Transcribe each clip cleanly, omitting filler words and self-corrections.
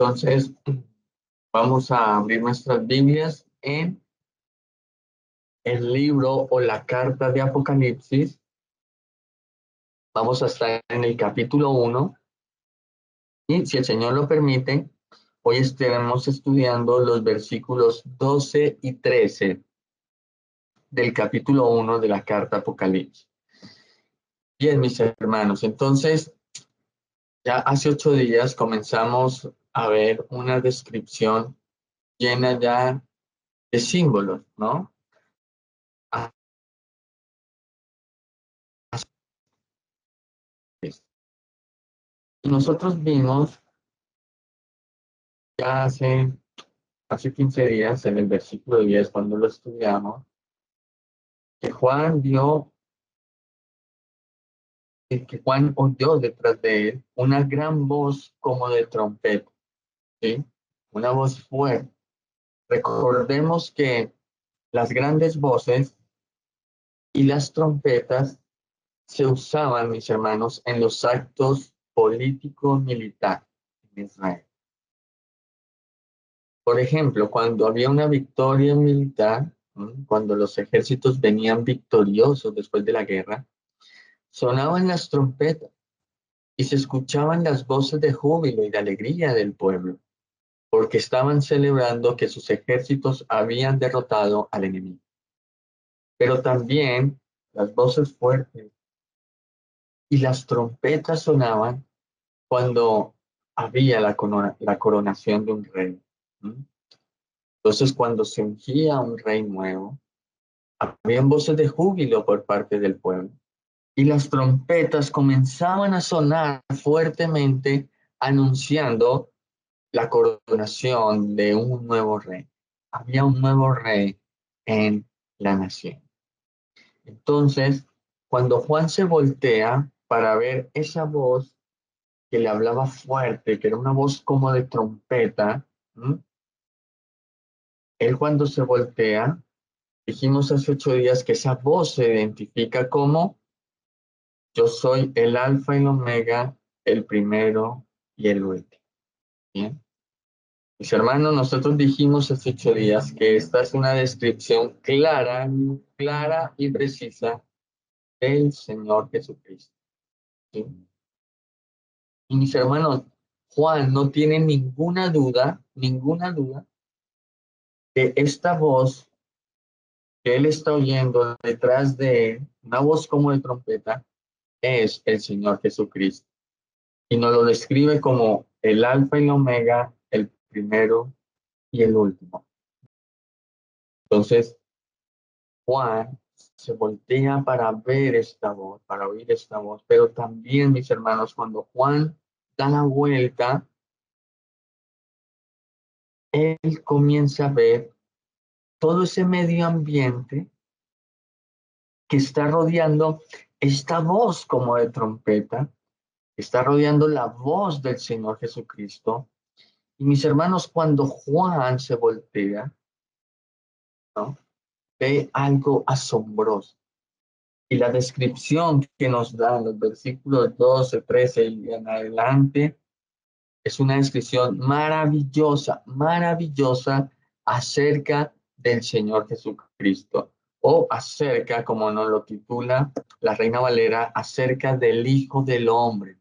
Entonces, vamos a abrir nuestras Biblias en el libro o la carta de Apocalipsis. Vamos a estar en el capítulo 1 y, si el Señor lo permite, hoy estaremos estudiando los versículos 12 y 13 del capítulo 1 de la carta Apocalipsis. Bien, mis hermanos, entonces, ya hace 8 días comenzamos a ver una descripción llena ya de símbolos, ¿no? Y nosotros vimos ya hace 15 días, en el versículo 10, cuando lo estudiamos, que Juan vio, que Juan oyó detrás de él una gran voz como de trompeta, ¿sí? Una voz fuerte. Recordemos que las grandes voces y las trompetas se usaban, mis hermanos, en los actos políticos militares en Israel. Por ejemplo, cuando había una victoria militar, cuando los ejércitos venían victoriosos después de la guerra, sonaban las trompetas y se escuchaban las voces de júbilo y de alegría del pueblo, porque estaban celebrando que sus ejércitos habían derrotado al enemigo. Pero también las voces fuertes y las trompetas sonaban cuando había la coronación de un rey. Entonces, cuando se ungía un rey nuevo, habían voces de júbilo por parte del pueblo y las trompetas comenzaban a sonar fuertemente anunciando la coronación de un nuevo rey. Había un nuevo rey en la nación. Entonces, cuando Juan se voltea para ver esa voz que le hablaba fuerte, que era una voz como de trompeta, él cuando se voltea, dijimos hace 8 días que esa voz se identifica como: yo soy el alfa y el omega, el primero y el último. Bien. Mis hermanos, nosotros dijimos hace 8 días que esta es una descripción clara, clara y precisa del Señor Jesucristo. ¿Sí? Y mis hermanos, Juan no tiene ninguna duda que esta voz que él está oyendo detrás de él, una voz como de trompeta, es el Señor Jesucristo. Y nos lo describe como el alfa y el omega, el primero y el último. Entonces, Juan se voltea para ver esta voz, para oír esta voz, pero también, mis hermanos, cuando Juan da la vuelta, él comienza a ver todo ese medio ambiente que está rodeando esta voz como de trompeta, está rodeando la voz del Señor Jesucristo. Y mis hermanos, cuando Juan se voltea, ¿no?, ve algo asombroso. Y la descripción que nos dan los versículos 12, 13 y en adelante es una descripción maravillosa, maravillosa acerca del Señor Jesucristo, o acerca, como nos lo titula la Reina Valera, acerca del Hijo del Hombre.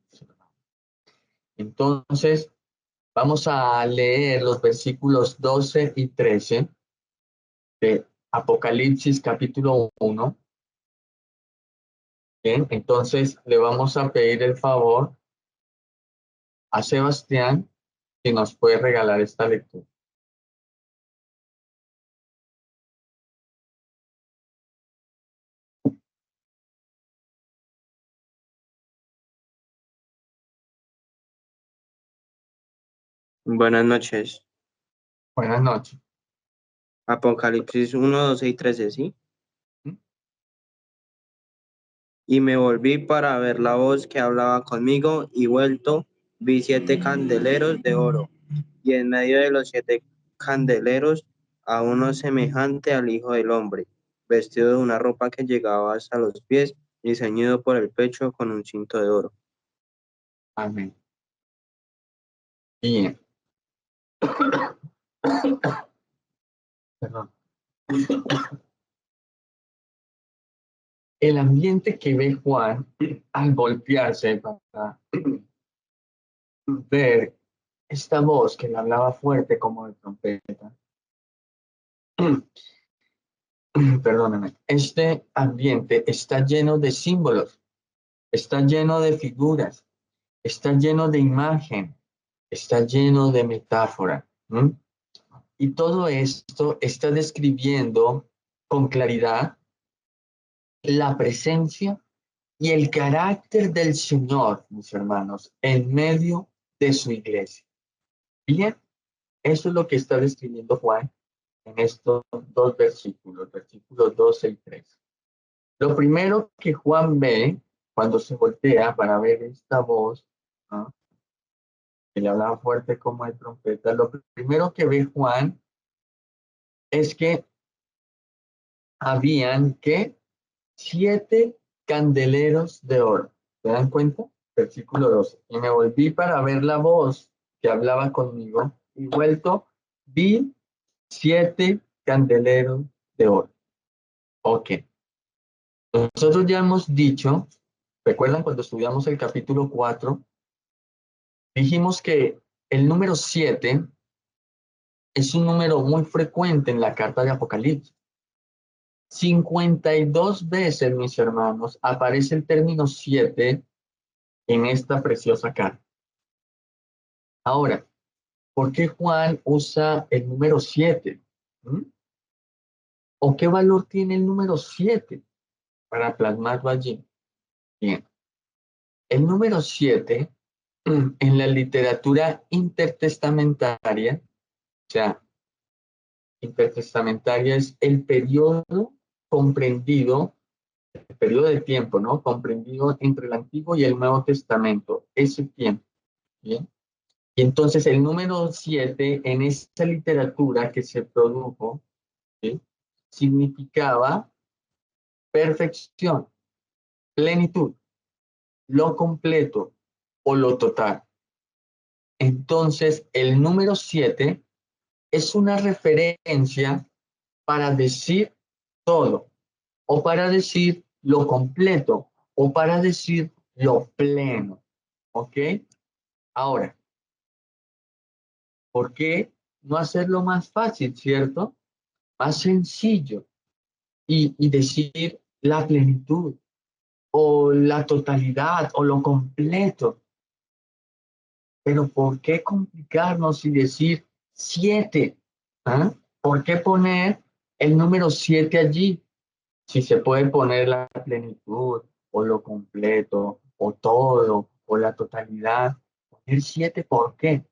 Entonces, vamos a leer los versículos 12 y 13 de Apocalipsis capítulo 1. Bien, entonces le vamos a pedir el favor a Sebastián que nos puede regalar esta lectura. Buenas noches. Buenas noches. Apocalipsis 1, 12 y 13, ¿sí? Y me volví para ver la voz que hablaba conmigo, y vuelto vi 7 candeleros de oro, y en medio de los 7 candeleros a uno semejante al Hijo del Hombre, vestido de una ropa que llegaba hasta los pies y ceñido por el pecho con un cinto de oro. Amén. Bien. Perdón. El ambiente que ve Juan al voltearse para ver esta voz que le hablaba fuerte como de trompeta. Perdóname. Este ambiente está lleno de símbolos, está lleno de figuras, está lleno de imagen, está lleno de metáfora. ¿M? Y todo esto está describiendo con claridad la presencia y el carácter del Señor, mis hermanos, en medio de su iglesia. Bien, eso es lo que está describiendo Juan en estos dos versículos, versículos 12 y 13. Lo primero que Juan ve cuando se voltea para ver esta voz, ¿no?, que le hablaba fuerte como de trompeta, lo primero que ve Juan es que habían que 7 candeleros de oro. ¿Se dan cuenta? Versículo 12. Y me volví para ver la voz que hablaba conmigo y vuelto vi 7 candeleros de oro. Ok. Nosotros ya hemos dicho, ¿recuerdan cuando estudiamos el capítulo 4? Dijimos que el número 7 es un número muy frecuente en la carta de Apocalipsis. 52 veces, mis hermanos, aparece el término 7 en esta preciosa carta. Ahora, ¿por qué Juan usa el número 7? ¿Mm? ¿O qué valor tiene el número 7 para plasmarlo allí? Bien, el número 7 en la literatura intertestamentaria, o sea, intertestamentaria es el periodo comprendido, el periodo de tiempo, ¿no? Comprendido entre el Antiguo y el Nuevo Testamento, ese tiempo, ¿bien? Y entonces el número 7 en esa literatura que se produjo, ¿sí?, significaba perfección, plenitud, lo completo o lo total. Entonces el número 7 es una referencia para decir todo, o para decir lo completo, o para decir lo pleno. ¿Ok? Ahora, ¿por qué no hacerlo más fácil, cierto? Más sencillo y decir la plenitud o la totalidad o lo completo. Pero ¿por qué complicarnos y decir 7? ¿Ah? ¿Por qué poner el número 7 allí? Si se puede poner la plenitud o lo completo o todo o la totalidad. Poner 7, ¿por qué?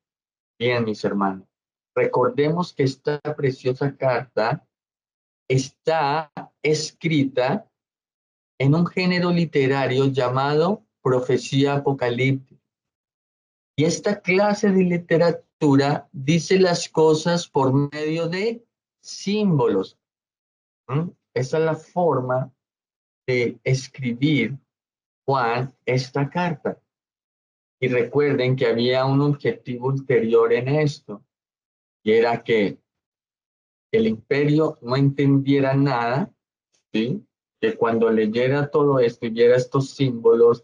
Bien, mis hermanos, recordemos que esta preciosa carta está escrita en un género literario llamado profecía apocalíptica. Y esta clase de literatura dice las cosas por medio de símbolos. ¿Mm? Esa es la forma de escribir Juan esta carta. Y recuerden que había un objetivo ulterior en esto, y era que el imperio no entendiera nada, ¿sí? Que cuando leyera todo esto y viera estos símbolos,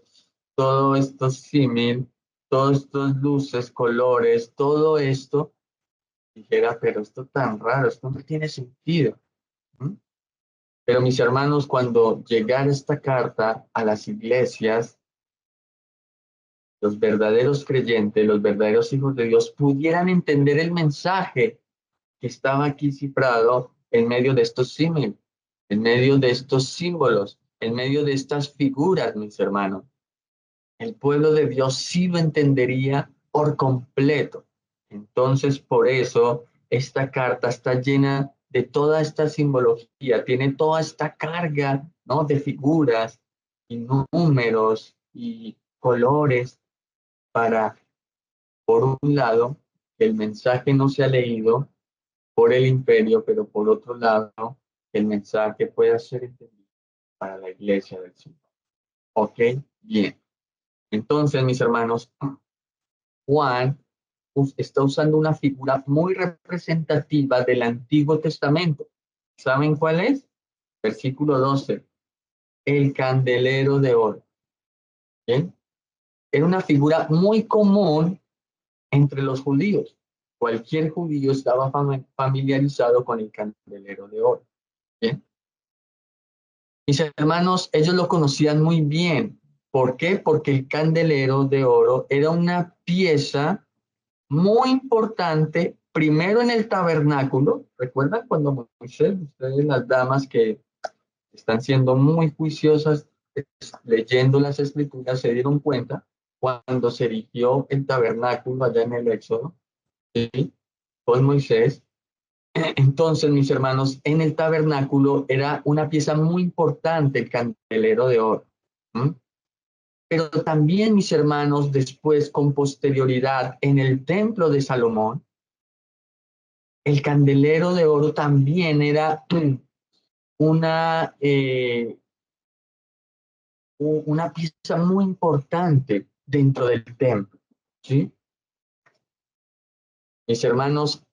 todos estos símil, todos estos luces, colores, todo esto, dijera, pero esto tan raro, esto no tiene sentido. ¿Mm? Pero mis hermanos, cuando llegara esta carta a las iglesias, los verdaderos creyentes, los verdaderos hijos de Dios, pudieran entender el mensaje que estaba aquí cifrado en medio de estos símiles, en medio de estos símbolos, en medio de estas figuras, mis hermanos. El pueblo de Dios sí lo entendería por completo. Entonces, por eso, esta carta está llena de toda esta simbología, tiene toda esta carga, ¿no?, de figuras y números y colores para, por un lado, que el mensaje no sea leído por el imperio, pero por otro lado, el mensaje pueda ser entendido para la iglesia del Señor. ¿Ok? Bien. Entonces, mis hermanos, Juan está usando una figura muy representativa del Antiguo Testamento. ¿Saben cuál es? Versículo 12. El candelero de oro. ¿Bien? Era una figura muy común entre los judíos. Cualquier judío estaba familiarizado con el candelero de oro. ¿Bien? Mis hermanos, ellos lo conocían muy bien. ¿Por qué? Porque el candelero de oro era una pieza muy importante, primero en el tabernáculo. ¿Recuerdan cuando Moisés, ustedes las damas que están siendo muy juiciosas leyendo las escrituras, se dieron cuenta cuando se erigió el tabernáculo allá en el Éxodo, ¿sí? Con Moisés? Entonces, mis hermanos, en el tabernáculo era una pieza muy importante el candelero de oro. ¿Mm? Pero también, mis hermanos, después, con posterioridad, en el templo de Salomón, el candelero de oro también era una, una pieza muy importante dentro del templo. ¿Sí? Mis hermanos,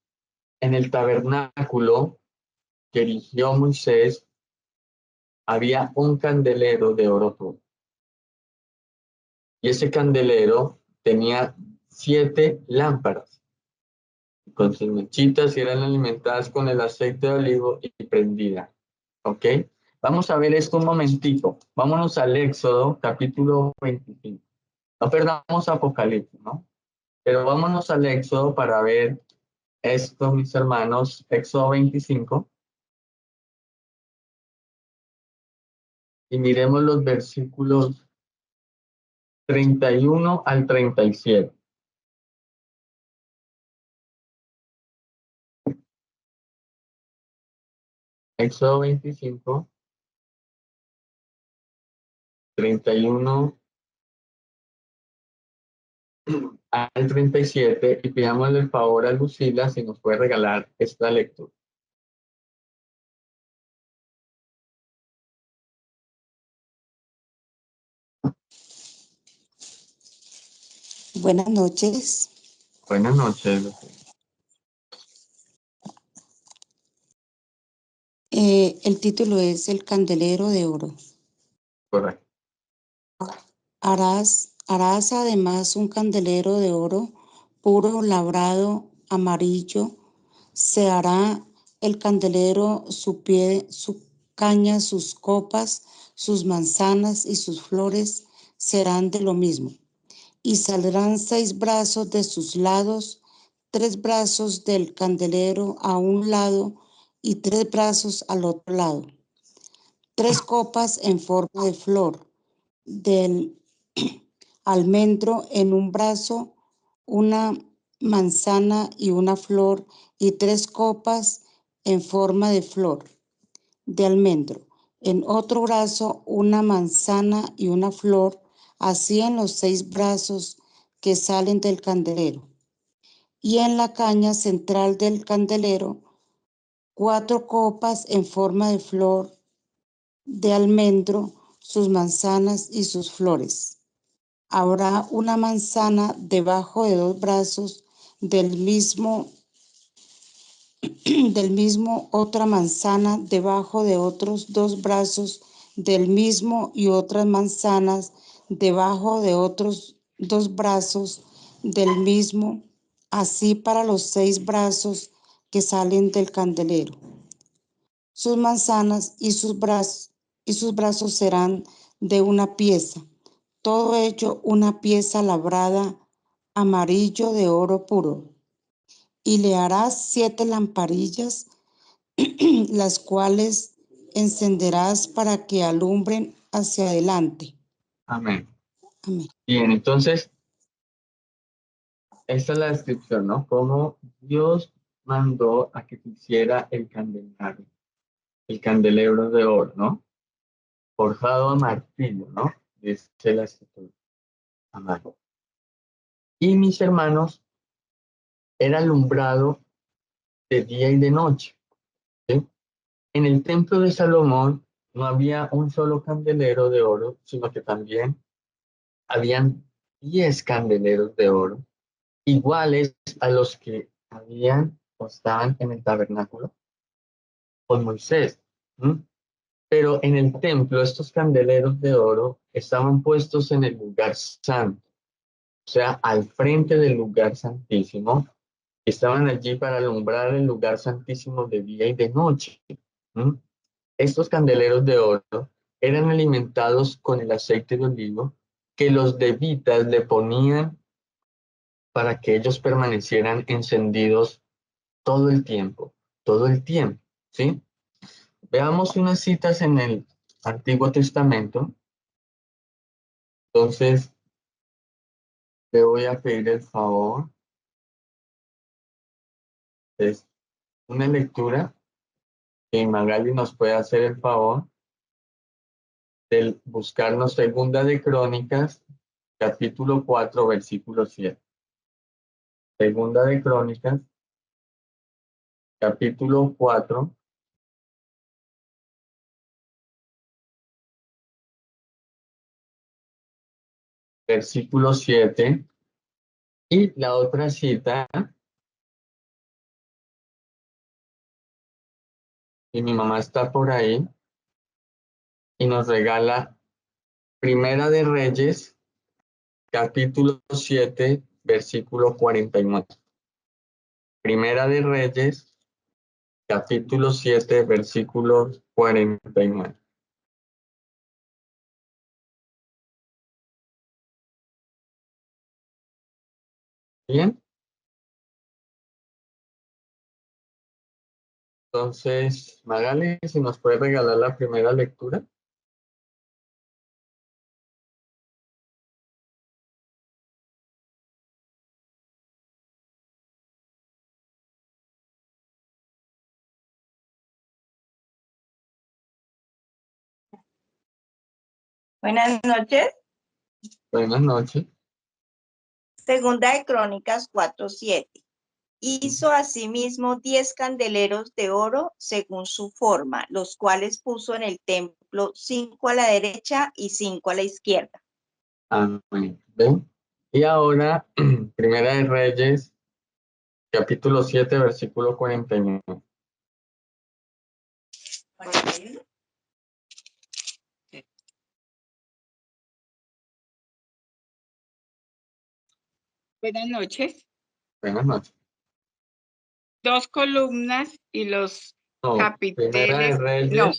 en el tabernáculo que erigió Moisés, había un candelero de oro puro. Y ese candelero tenía 7 lámparas con sus mechitas y eran alimentadas con el aceite de olivo y prendida. ¿Ok? Vamos a ver esto un momentito. Vámonos al Éxodo, capítulo 25. No perdamos Apocalipsis, ¿no? Pero vámonos al Éxodo para ver esto, mis hermanos. Éxodo 25. Y miremos los versículos 31 al 37. Éxodo 25, 31 al 37, y pidámosle el favor a Lucila si nos puede regalar esta lectura. Buenas noches. Buenas noches, Lucila. El título es El candelero de oro. Correcto. Harás además un candelero de oro puro, labrado, amarillo. Se hará el candelero, su pie, su caña, sus copas, sus manzanas y sus flores serán de lo mismo. Y saldrán 6 brazos de sus lados, 3 brazos del candelero a un lado y 3 brazos al otro lado. 3 copas en forma de flor del almendro en un brazo, una manzana y una flor, y 3 copas en forma de flor de almendro. En otro brazo, una manzana y una flor, así en los 6 brazos que salen del candelero. Y en la caña central del candelero, 4 copas en forma de flor de almendro, sus manzanas y sus flores. Habrá una manzana debajo de 2 brazos del mismo, otra manzana debajo de otros 2 brazos del mismo y otras manzanas debajo de otros 2 brazos del mismo, así para los 6 brazos que salen del candelero. Sus manzanas y sus brazos serán de una pieza, todo hecho una pieza labrada amarillo de oro puro. Y le harás 7 lamparillas, las cuales encenderás para que alumbren hacia adelante. Amén. Amén. Bien, entonces, esta es la descripción, ¿no? Cómo Dios mandó a que se hiciera el candelero, el candelero de oro, ¿no? Forjado a martillo, ¿no? Dice la escritura. Amén. Y mis hermanos, era alumbrado de día y de noche. ¿Sí? En el templo de Salomón no había un solo candelero de oro, sino que también habían 10 candeleros de oro iguales a los que habían o estaban en el tabernáculo con Moisés. ¿M? Pero en el templo estos candeleros de oro estaban puestos en el lugar santo, o sea, al frente del lugar santísimo. Estaban allí para alumbrar el lugar santísimo de día y de noche. ¿M? Estos candeleros de oro eran alimentados con el aceite de olivo que los levitas le ponían para que ellos permanecieran encendidos todo el tiempo, ¿sí? Veamos unas citas en el Antiguo Testamento. Entonces, le voy a pedir el favor de una lectura que Magali nos puede hacer el favor de buscarnos Segunda de Crónicas, capítulo 4, versículo 7. Segunda de Crónicas, capítulo 4, versículo 7. Y la otra cita, y mi mamá está por ahí, y nos regala Primera de Reyes, capítulo 7, versículo 49. Primera de Reyes, capítulo 7, versículo 49. Bien, entonces, Magali, si nos puede regalar la primera lectura. Buenas noches. Buenas noches. Segunda de Crónicas 4:7. Hizo asimismo 10 candeleros de oro según su forma, los cuales puso en el templo 5 a la derecha y 5 a la izquierda. Amén. ¿Ven? Y ahora, Primera de Reyes, capítulo 7, versículo 49. 41. Buenas noches. Buenas noches. 2 columnas y los No, Primera de capiteles. Reyes, No,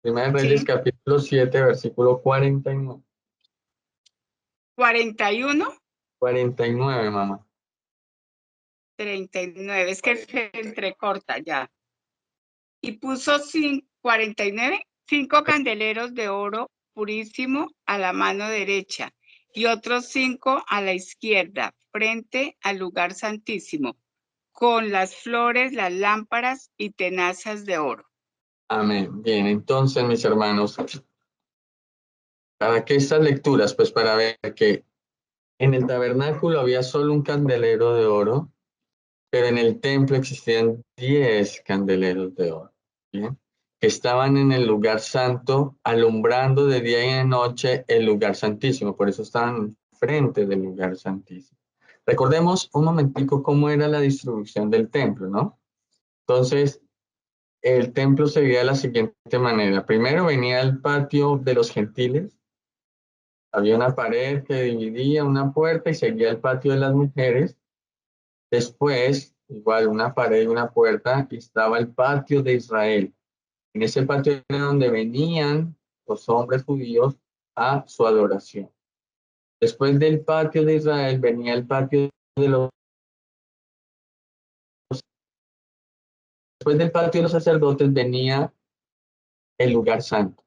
Primera de Reyes, sí. capítulo 7, versículo 49. 41, 49, mamá. 39. Es que se entrecorta ya. Y puso 49, 5 candeleros de oro purísimo a la mano derecha y otros 5 a la izquierda, frente al lugar santísimo, con las flores, las lámparas y tenazas de oro. Amén. Bien, entonces, mis hermanos, ¿para qué estas lecturas? Pues para ver que en el tabernáculo había solo un candelero de oro, pero en el templo existían 10 candeleros de oro, ¿bien? Que estaban en el lugar santo, alumbrando de día y de noche el lugar santísimo. Por eso estaban frente del lugar santísimo. Recordemos un momentico cómo era la distribución del templo, ¿no? Entonces, el templo se veía de la siguiente manera. Primero venía el patio de los gentiles. Había una pared que dividía una puerta y seguía el patio de las mujeres. Después, igual una pared y una puerta, y estaba el patio de Israel. En ese patio era donde venían los hombres judíos a su adoración. Después del patio de Israel venía el patio de los... Después del patio de los sacerdotes venía el lugar santo.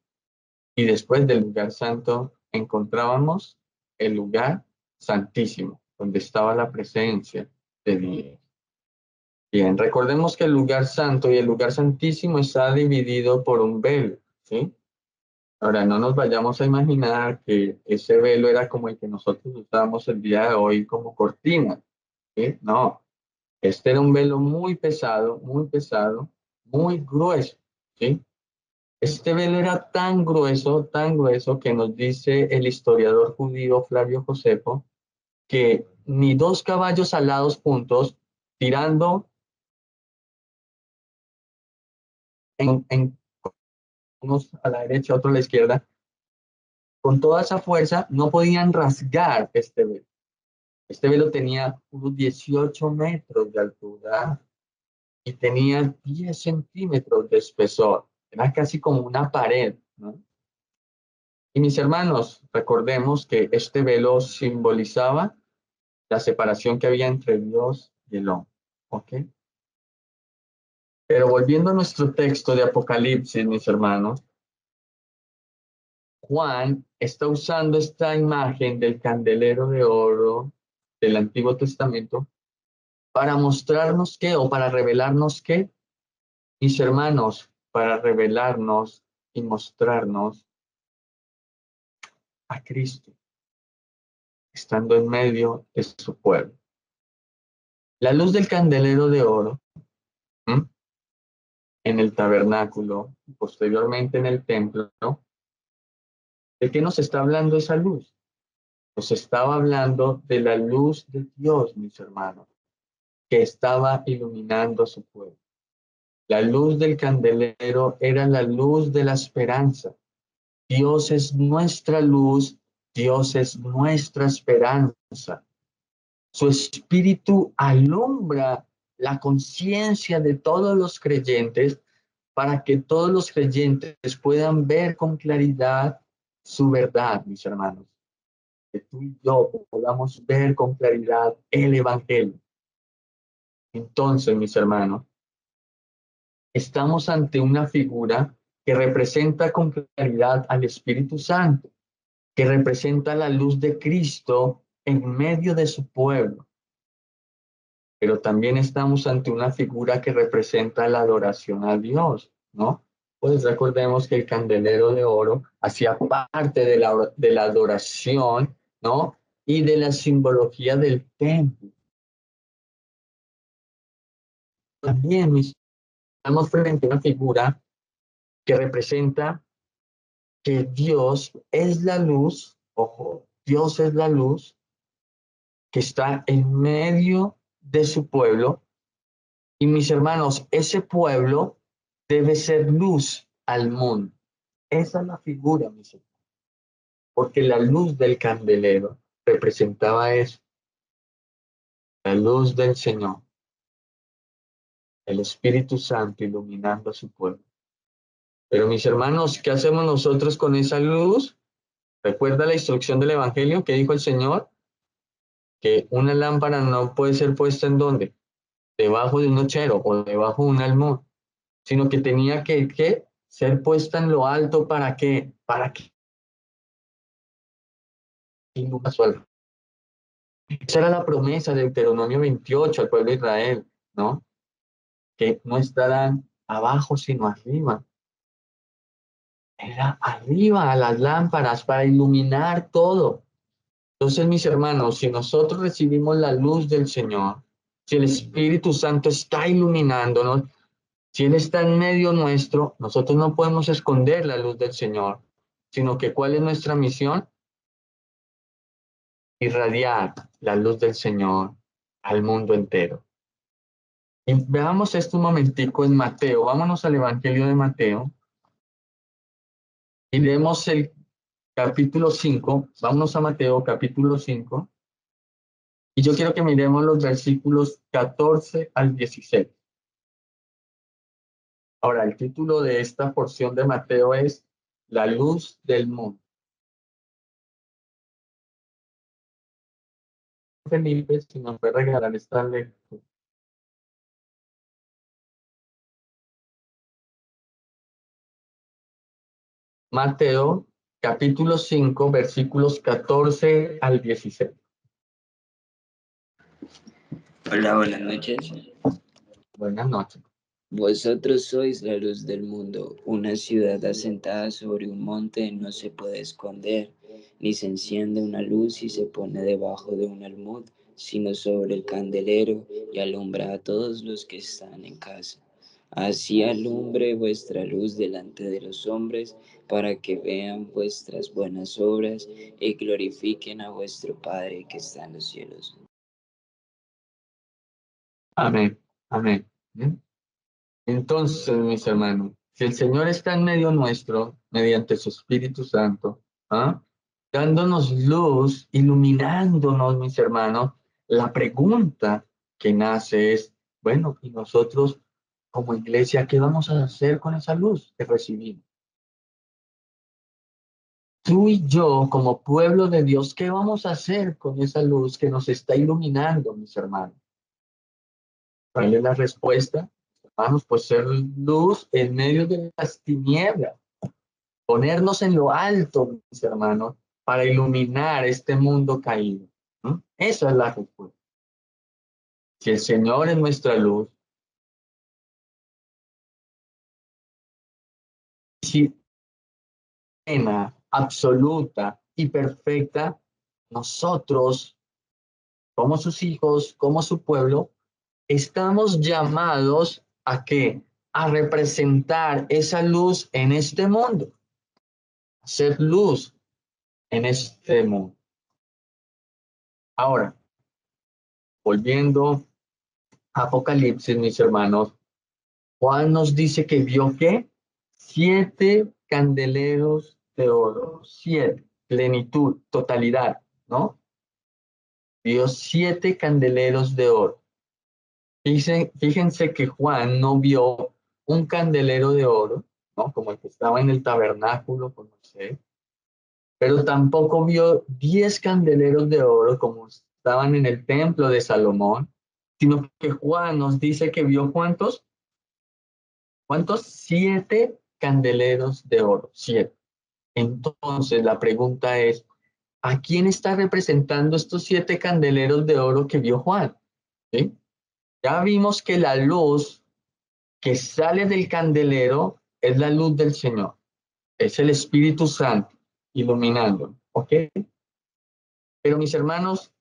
Y después del lugar santo encontrábamos el lugar santísimo, donde estaba la presencia de Dios. Bien, recordemos que el lugar santo y el lugar santísimo está dividido por un velo, ¿sí? Ahora, no nos vayamos a imaginar que ese velo era como el que nosotros usamos el día de hoy como cortina, ¿sí? No, este era un velo muy grueso, ¿sí? Este velo era tan grueso que nos dice el historiador judío Flavio Josefo, que ni dos caballos alados juntos, tirando en unos a la derecha, otros a la izquierda, con toda esa fuerza, no podían rasgar este velo. Este velo tenía unos 18 metros de altura y tenía 10 centímetros de espesor. Era casi como una pared, ¿no? Y mis hermanos, recordemos que este velo simbolizaba la separación que había entre Dios y el hombre. ¿Ok? Pero volviendo a nuestro texto de Apocalipsis, mis hermanos, Juan está usando esta imagen del candelero de oro del Antiguo Testamento para mostrarnos qué, o para revelarnos qué, mis hermanos, para revelarnos y mostrarnos a Cristo, estando en medio de su pueblo. La luz del candelero de oro, ¿m?, en el tabernáculo, y posteriormente en el templo, ¿no? ¿De qué nos está hablando esa luz? Nos estaba hablando de la luz de Dios, mis hermanos, que estaba iluminando a su pueblo. La luz del candelero era la luz de la esperanza. Dios es nuestra luz, Dios es nuestra esperanza. Su espíritu alumbra la conciencia de todos los creyentes para que todos los creyentes puedan ver con claridad su verdad, mis hermanos. Que tú y yo podamos ver con claridad el Evangelio. Entonces, mis hermanos, estamos ante una figura que representa con claridad al Espíritu Santo, que representa la luz de Cristo en medio de su pueblo. Pero también estamos ante una figura que representa la adoración a Dios, ¿no? Pues recordemos que el candelero de oro hacía parte de la adoración, ¿no? Y de la simbología del templo. También estamos frente a una figura que representa que Dios es la luz, ojo, Dios es la luz que está en medio de su pueblo. Y mis hermanos, ese pueblo debe ser luz al mundo. Esa es la figura, mis hermanos. Porque la luz del candelero representaba eso, la luz del Señor, el Espíritu Santo iluminando a su pueblo. Pero mis hermanos, ¿qué hacemos nosotros con esa luz? ¿Recuerda la instrucción del Evangelio que dijo el Señor? Que una lámpara no puede ser puesta ¿en dónde? Debajo de un nochero o debajo de un almud, sino que tenía que ser puesta en lo alto. ¿Para qué? Para que ilumine su alma. Esa era la promesa de Deuteronomio 28 al pueblo de Israel, ¿no? Que no estarán abajo sino arriba. Era arriba a las lámparas para iluminar todo. Entonces, mis hermanos, si nosotros recibimos la luz del Señor, si el Espíritu Santo está iluminándonos, si Él está en medio nuestro, nosotros no podemos esconder la luz del Señor, sino que ¿cuál es nuestra misión? Irradiar la luz del Señor al mundo entero. Y veamos esto un momentico en Mateo. Vámonos al Evangelio de Mateo y leemos el capítulo 5. Vámonos a Mateo, capítulo 5. Y yo quiero que miremos los versículos 14 al 16. Ahora, el título de esta porción de Mateo es La luz del mundo. Felipe, si nos puede regalar esta lectura. Mateo, capítulo 5, versículos 14 al 16. Hola, buenas noches. Buenas noches. Vosotros sois la luz del mundo. Una ciudad asentada sobre un monte no se puede esconder, ni se enciende una luz y se pone debajo de un almud, sino sobre el candelero y alumbra a todos los que están en casa. Así alumbre vuestra luz delante de los hombres, para que vean vuestras buenas obras y glorifiquen a vuestro Padre que está en los cielos. Amén. Amén. ¿Mm? Entonces, mis hermanos, si el Señor está en medio nuestro, mediante su Espíritu Santo, ¿ah? Dándonos luz, iluminándonos, mis hermanos, la pregunta que nace es, bueno, ¿y nosotros como iglesia qué vamos a hacer con esa luz que recibimos? Tú y yo, como pueblo de Dios, ¿qué vamos a hacer con esa luz que nos está iluminando, mis hermanos? ¿Cuál es la respuesta? Hermanos, pues ser luz en medio de las tinieblas, ponernos en lo alto, mis hermanos, para iluminar este mundo caído. ¿Mm? Esa es la respuesta. Si el Señor es nuestra luz, si plena, absoluta y perfecta, nosotros, como sus hijos, como su pueblo, estamos llamados ¿a qué? A representar esa luz en este mundo, ser luz en este mundo. Ahora, volviendo a Apocalipsis, mis hermanos, Juan nos dice que vio ¿qué? 7 candeleros de oro, 7, plenitud, totalidad, ¿no? Vio 7 candeleros de oro. Fíjense que Juan no vio un candelero de oro, ¿no? Como el que estaba en el tabernáculo con Moisés, pero tampoco vio 10 candeleros de oro como estaban en el templo de Salomón, sino que Juan nos dice que vio ¿cuántos? ¿Cuántos? 7 candeleros de oro, 7. Entonces la pregunta es, ¿a quién está representando estos 7 candeleros de oro que vio Juan? ¿Sí? Ya vimos que la luz que sale del candelero es la luz del Señor, es el Espíritu Santo iluminando, ¿ok? Pero mis hermanos,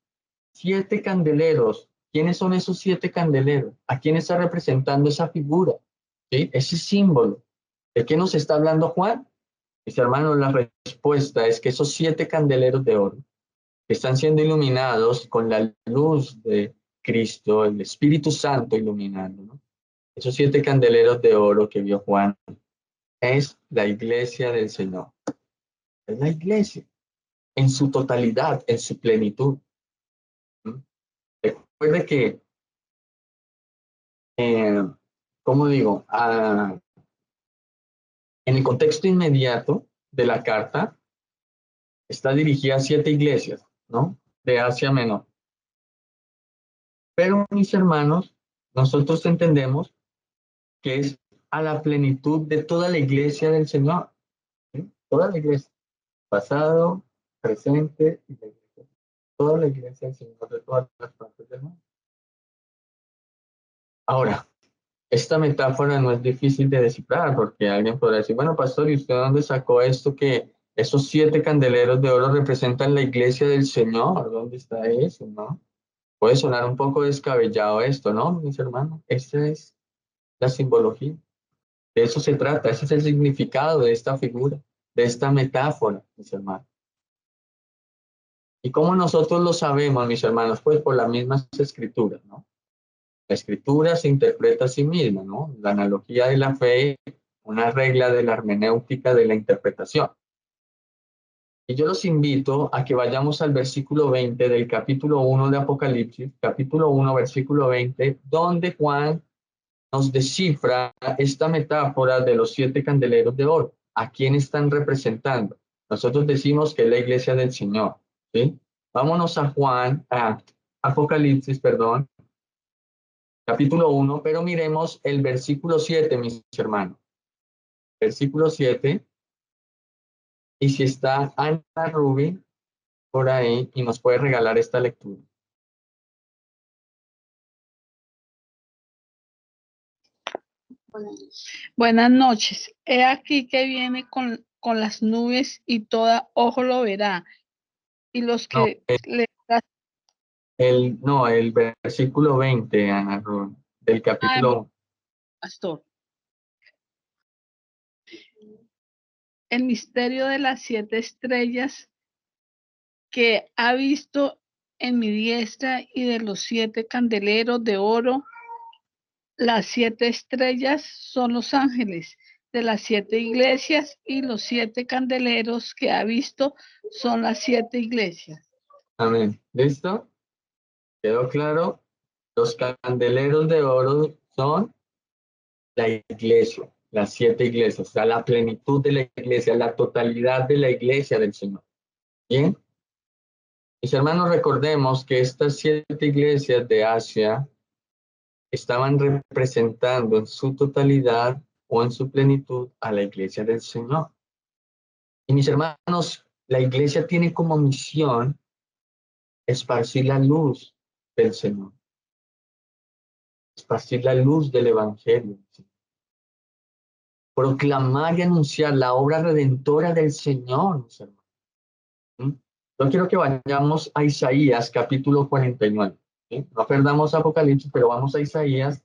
7 candeleros, ¿quiénes son esos 7 candeleros? ¿A quién está representando esa figura? ¿Sí? Ese símbolo. ¿De qué nos está hablando Juan? Mis hermanos, la respuesta es que esos 7 candeleros de oro que están siendo iluminados con la luz de Cristo, el Espíritu Santo iluminando, ¿no? Esos 7 candeleros de oro que vio Juan es la iglesia del Señor. Es la iglesia en su totalidad, en su plenitud. ¿Mm? Recuerde que, eh, ¿cómo digo? En el contexto inmediato de la carta, está dirigida a 7 iglesias, ¿no? De Asia Menor. Pero, mis hermanos, nosotros entendemos que es a la plenitud de toda la iglesia del Señor. ¿Sí? Toda la iglesia, pasado, presente y la iglesia. Toda la iglesia del Señor de todas las partes del mundo. Ahora, esta metáfora no es difícil de descifrar porque alguien podrá decir, bueno, pastor, ¿y usted dónde sacó esto que esos 7 candeleros de oro representan la iglesia del Señor? ¿Dónde está eso, no? Puede sonar un poco descabellado esto, ¿no, mis hermanos? Esta es la simbología. De eso se trata, ese es el significado de esta figura, de esta metáfora, mis hermanos. ¿Y cómo nosotros lo sabemos, mis hermanos? Pues por las mismas escrituras, ¿no? La escritura se interpreta a sí misma, ¿no? La analogía de la fe, una regla de la hermenéutica de la interpretación. Y yo los invito a que vayamos al versículo 20 del capítulo 1 de Apocalipsis, capítulo 1, versículo 20, donde Juan nos descifra esta metáfora de los 7 candeleros de oro. ¿A quién están representando? Nosotros decimos que es la iglesia del Señor, ¿sí? Vámonos a Apocalipsis, perdón, capítulo 1, pero miremos el versículo 7, mis hermanos. Versículo 7, y si está Ana Rubí por ahí y nos puede regalar esta lectura. Buenas noches. He aquí que viene con las nubes y toda ojo lo verá. Y los No, que le el versículo 20, Ana Rubí, del capítulo 1. pastor. el misterio de las 7 estrellas que ha visto en mi diestra y de los 7 candeleros de oro. Las 7 estrellas son los ángeles de las 7 iglesias y los 7 candeleros que ha visto son las 7 iglesias. Amén. ¿Listo? ¿Quedó claro? Los candeleros de oro son la iglesia, las 7 iglesias, o sea, la plenitud de la iglesia, la totalidad de la iglesia del Señor. Bien. Mis hermanos, recordemos que estas 7 iglesias de Asia estaban representando en su totalidad o en su plenitud a la iglesia del Señor. Y mis hermanos, la iglesia tiene como misión esparcir la luz del Señor, esparcir la luz del Evangelio, proclamar y anunciar la obra redentora del Señor, mis hermanos. Yo quiero que vayamos a Isaías capítulo 49. ¿Sí? No perdamos Apocalipsis, pero vamos a Isaías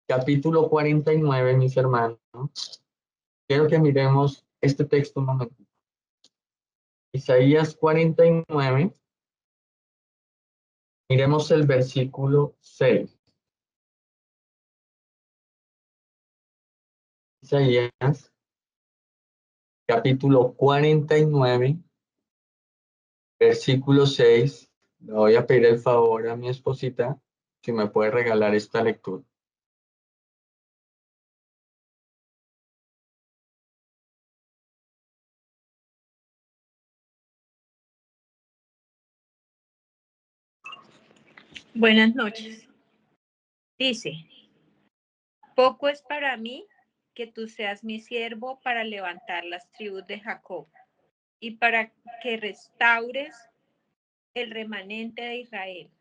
capítulo 49, mis hermanos. Quiero que miremos este texto un momento. Isaías 49, miremos el versículo 6. Isaías capítulo 49, versículo 6. Le voy a pedir el favor a mi esposita si me puede regalar esta lectura. Buenas noches. Dice, poco es para mí que tú seas mi siervo para levantar las tribus de Jacob y para que restaures el remanente de Israel.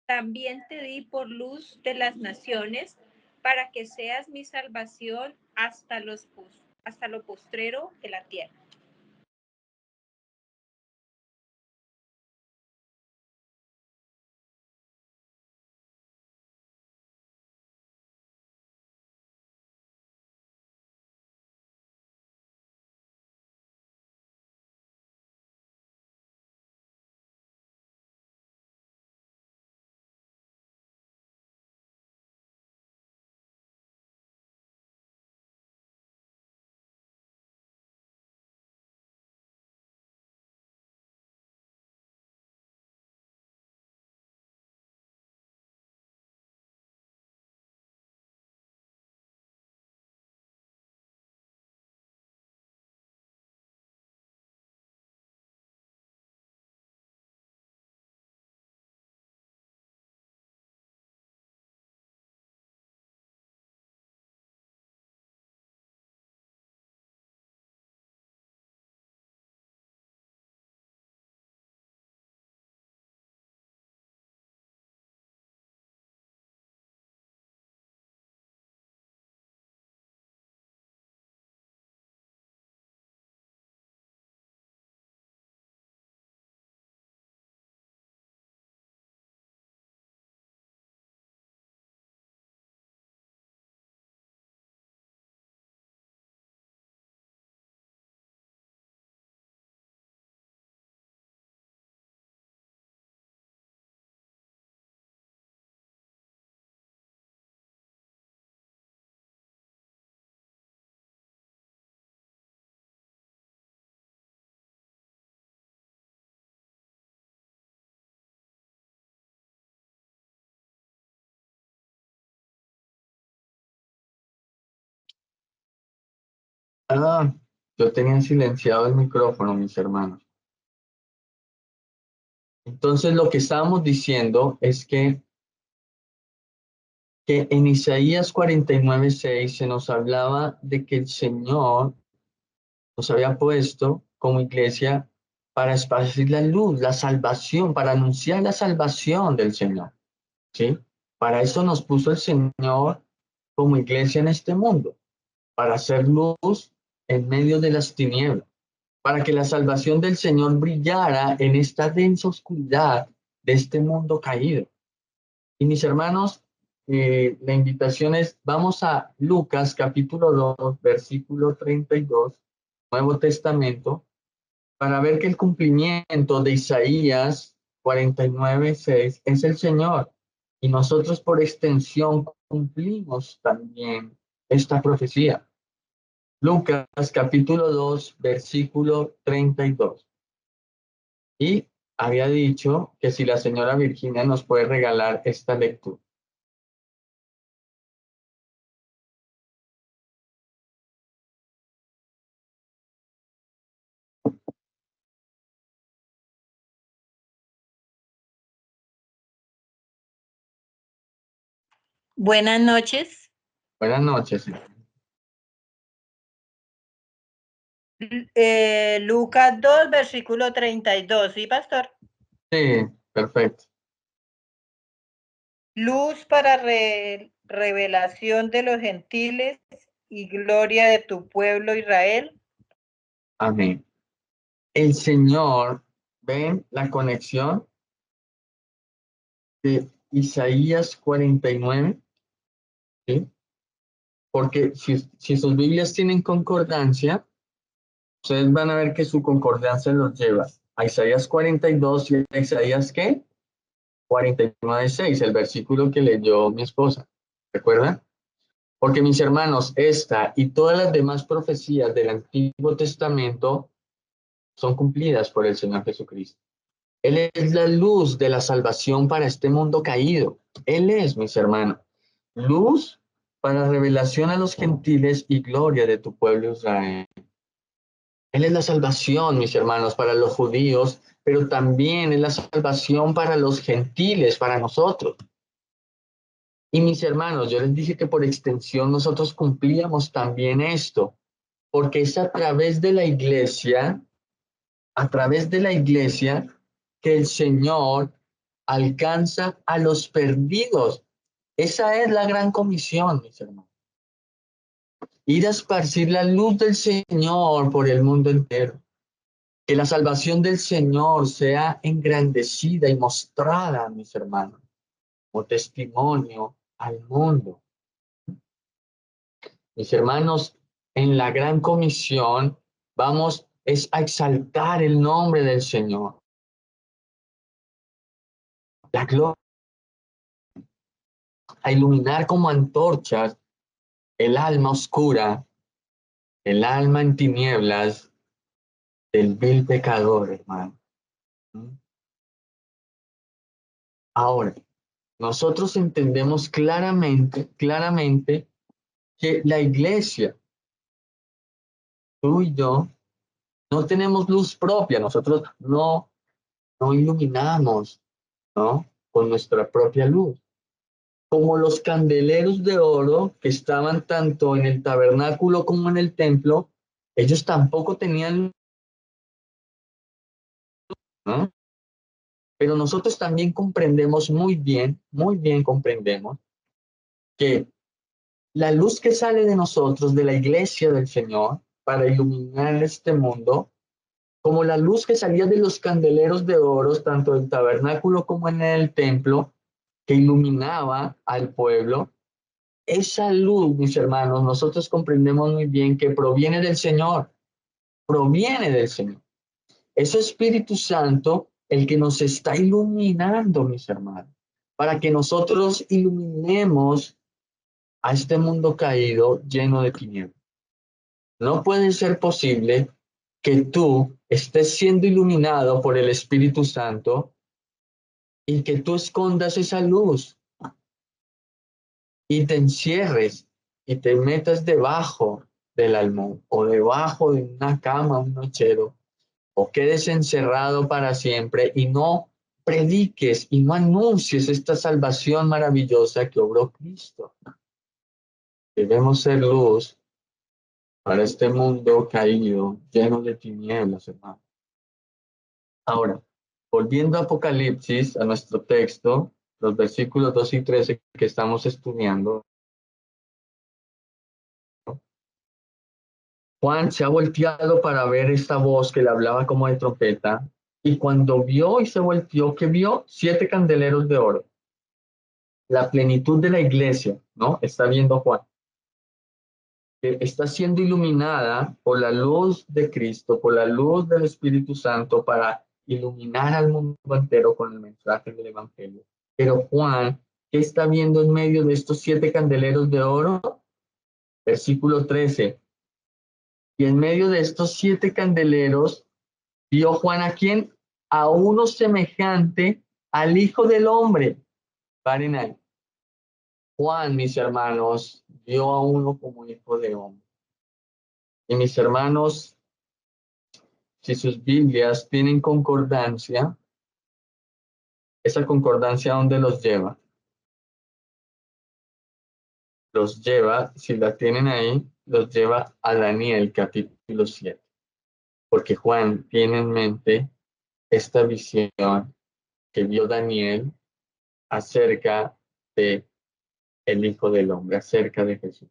También te di por luz de las naciones para que seas mi salvación hasta lo postrero de la tierra. Yo tenía silenciado el micrófono, mis hermanos. Entonces, lo que estábamos diciendo es que en Isaías 49:6 se nos hablaba de que el Señor nos había puesto como iglesia para esparcir la luz, la salvación, para anunciar la salvación del Señor. ¿Sí? Para eso nos puso el Señor como iglesia en este mundo, para hacer luz en medio de las tinieblas, para que la salvación del Señor brillara en esta densa oscuridad de este mundo caído. Y mis hermanos, la invitación es, vamos a Lucas capítulo 2, versículo 32, Nuevo Testamento, para ver que el cumplimiento de Isaías 49:6 es el Señor. Y nosotros por extensión cumplimos también esta profecía. Lucas capítulo 2, versículo 32. Y había dicho que si la señora Virginia nos puede regalar esta lectura. Buenas noches. Buenas noches. Lucas 2, versículo 32, ¿sí, pastor? Sí, perfecto. Luz para revelación de los gentiles y gloria de tu pueblo Israel. Amén. El Señor, ven la conexión de Isaías 49, ¿sí? Porque si sus Biblias tienen concordancia, ustedes van a ver que su concordancia los lleva a Isaías 42 y a Isaías, ¿qué? 49:6, el versículo que leyó mi esposa. ¿Recuerdan? Porque mis hermanos, esta y todas las demás profecías del Antiguo Testamento son cumplidas por el Señor Jesucristo. Él es la luz de la salvación para este mundo caído. Él es, mis hermanos, luz para revelación a los gentiles y gloria de tu pueblo Israel. Él es la salvación, mis hermanos, para los judíos, pero también es la salvación para los gentiles, para nosotros. Y mis hermanos, yo les dije que por extensión nosotros cumplíamos también esto, porque es a través de la iglesia, que el Señor alcanza a los perdidos. Esa es la gran comisión, mis hermanos. Ir a esparcir la luz del Señor por el mundo entero. Que la salvación del Señor sea engrandecida y mostrada, mis hermanos, como testimonio al mundo. Mis hermanos, en la gran comisión vamos es a exaltar el nombre del Señor. La gloria, a iluminar como antorchas el alma oscura, el alma en tinieblas del vil pecador, hermano. Ahora, nosotros entendemos claramente que la iglesia, tú y yo, no tenemos luz propia, nosotros no iluminamos, ¿no? Con nuestra propia luz. Como los candeleros de oro que estaban tanto en el tabernáculo como en el templo, ellos tampoco tenían luz, ¿no? Pero nosotros también comprendemos muy bien comprendemos que la luz que sale de nosotros, de la iglesia del Señor, para iluminar este mundo, como la luz que salía de los candeleros de oro, tanto del tabernáculo como en el templo, que iluminaba al pueblo, esa luz, mis hermanos, nosotros comprendemos muy bien que proviene del Señor, proviene del Señor. Es Espíritu Santo el que nos está iluminando, mis hermanos, para que nosotros iluminemos a este mundo caído lleno de tinieblas. No puede ser posible que tú estés siendo iluminado por el Espíritu Santo y que tú escondas esa luz y te encierres y te metas debajo del almohad o debajo de una cama, un nochero, o quedes encerrado para siempre y no prediques y no anuncies esta salvación maravillosa que obró Cristo. Debemos ser luz para este mundo caído, lleno de tinieblas, hermano. Ahora, volviendo a Apocalipsis, a nuestro texto, los versículos 2 y 13 que estamos estudiando, Juan se ha volteado para ver esta voz que le hablaba como de trompeta, y cuando vio y se volteó, ¿qué vio? 7 candeleros de oro. La plenitud de la iglesia, ¿no? Está viendo Juan. que está siendo iluminada por la luz de Cristo, por la luz del Espíritu Santo, para iluminar al mundo entero con el mensaje del Evangelio. Pero Juan, ¿qué está viendo en medio de estos 7 candeleros de oro? Versículo 13. Y en medio de estos 7 candeleros, vio Juan a quién? A uno semejante al Hijo del Hombre. Paren ahí. Juan, mis hermanos, vio a uno como Hijo de Hombre. Y mis hermanos, si sus Biblias tienen concordancia, esa concordancia, ¿a dónde los lleva? Los lleva, si la tienen ahí, los lleva a Daniel capítulo 7. Porque Juan tiene en mente esta visión que vio Daniel acerca de el Hijo del Hombre, acerca de Jesús.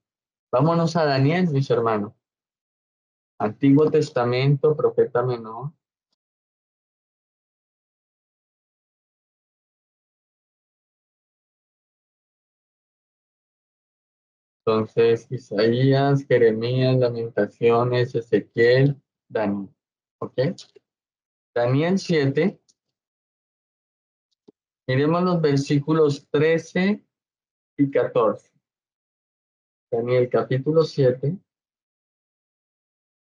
Vámonos a Daniel, mis hermanos. Antiguo Testamento, profeta menor. Entonces, Isaías, Jeremías, Lamentaciones, Ezequiel, Daniel. ¿Ok? Daniel 7. Miremos los versículos 13 y 14. Daniel capítulo 7,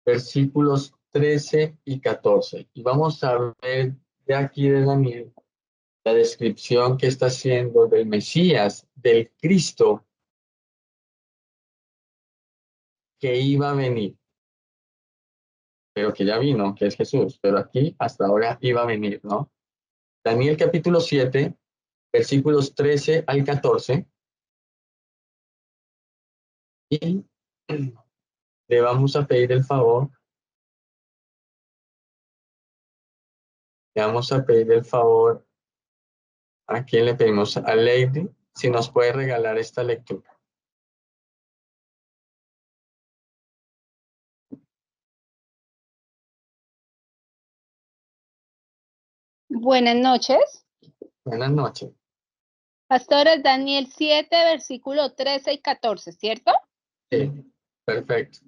versículos 13 y 14. Y vamos a ver de aquí de Daniel la descripción que está haciendo del Mesías, del Cristo que iba a venir, pero que ya vino, que es Jesús, pero aquí hasta ahora iba a venir, ¿no? Daniel capítulo 7, versículos 13 al 14. Y le vamos a pedir el favor, ¿a quién le pedimos? A Lady, si nos puede regalar esta lectura. Buenas noches. Buenas noches. Pastores, Daniel 7, versículo 13 y 14, ¿cierto? Sí, perfecto.